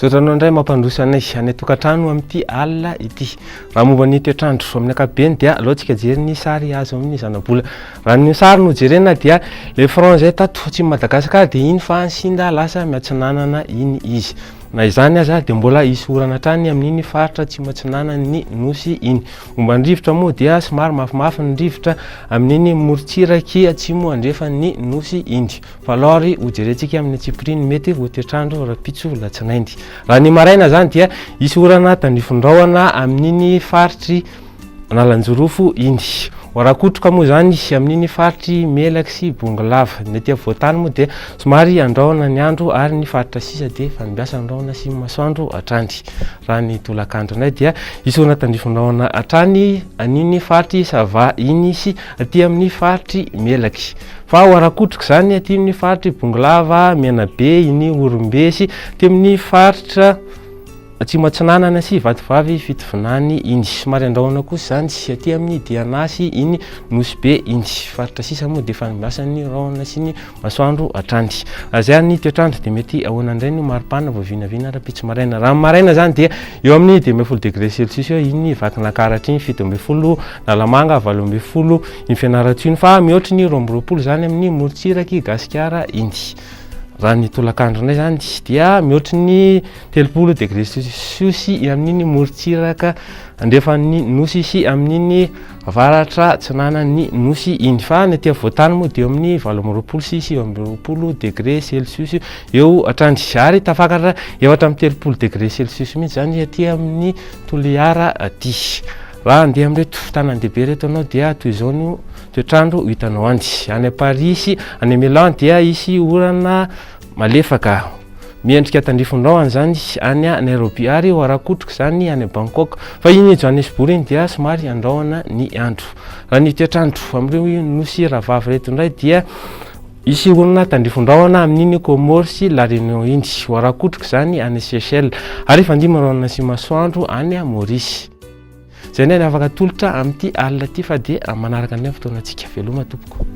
Zotanao indray mampandrosanay any tokantrano amin'ity alina ity. Raha momba ny toetrandro amin'ny ankapobeny dia alohantsika jery ny sary azo amin'ny zanabola. Raha ny sary no jerena dia le front zay tato tsy Madagasikara dia iny fa sinda lasa miatsinanana iny izy. Na izany aza dia mbola isy orana trany amin'iny faritra tsy matsinanany nosy iny. Momba ny rivotra moa dia somary mafimafy ny rivotra amin'iny morotsiraky atsimo andrefan'ny nosy iny. Fa lôry ho jerentsika amin'ny Tsipriny mety ho toetrandro rapitso latsinaindy. Raha ny maraina zany dia isy orana tandrifondrahona amin'iny faritry Nalanjorofo iny. Warakotroka moa zany amin'iny faritry Melaky sy Bongolava. Ny aty voatany moa dia somary andrahona ny andro ary ny faritra sisa dia fanimbiasa andrahona sy masoandro atrany. Raha ny tolakandro indray dia isy orana tandrifondrahona atrany an'iny faritry Sava iny sy aty amin'ny faritry Melaky. Fa warakotroka zany aty amin'ny faritry Bongolava, Menabe, iny Orombe sy aty amin'ny faritra tsy matsinanana sy Vatovavy Fitovinany iny. Somary andrahona kosa zany sy aty amin'ny Dianasy iny Nosy be iny. Faritra sisa moa dia fanimbiasan'ny rahona sy ny masoandro atrany. Zay ny toetrandro dia mety ahoana indray ny maripana vao vinavina rapitso maraina. Raha maraina zany dia eo amin'ny 12 degré Celsius eo iny Vakinankaratra iny, 17 Nalamanga, 18 iny Fianarantsoa fa mihoatra ny 20 zany amin'ny morotsiraky Gasikara iny. Raha ny tolakandro indray zany dia mihoatra ny 30 degré Celsius amin'iny morotsiraka andrefan'ny nosy sy amin'iny avaratra tsinanan'ny nosy iny. Fa ny aty voatany moa dia amin'ny 20 sy 20 degré Celsius eo atrany. Ary tafakatra efatra amin'ny 30 degré Celsius mihitsy zany aty amin'ny Toliara aty. Raha andeha amin'reto tanàn-dehibe reto anao dia toy izao no toetrandro hitanao andy. Any Paris sy any Milan dia isy orana malefaka miendrika tandrifondrahona zany any Nairobi ary warakotroka zany any Bangkok. Fa iny Johannesburg iny dia somary andrahona ny andro. Raha ny toetrandro amin'ireo nosy ravavy reto indray dia isy orana tandrifondrahona amin'iny Comore sy La Réunion iny. Warakotroka zany any Seychelles ary fandimana rahona sy masoandro any Maurice. Zay ny afaka tolotra amin'ity alina ity fa dia manaraka ny fotoanantsika veloma tompoko.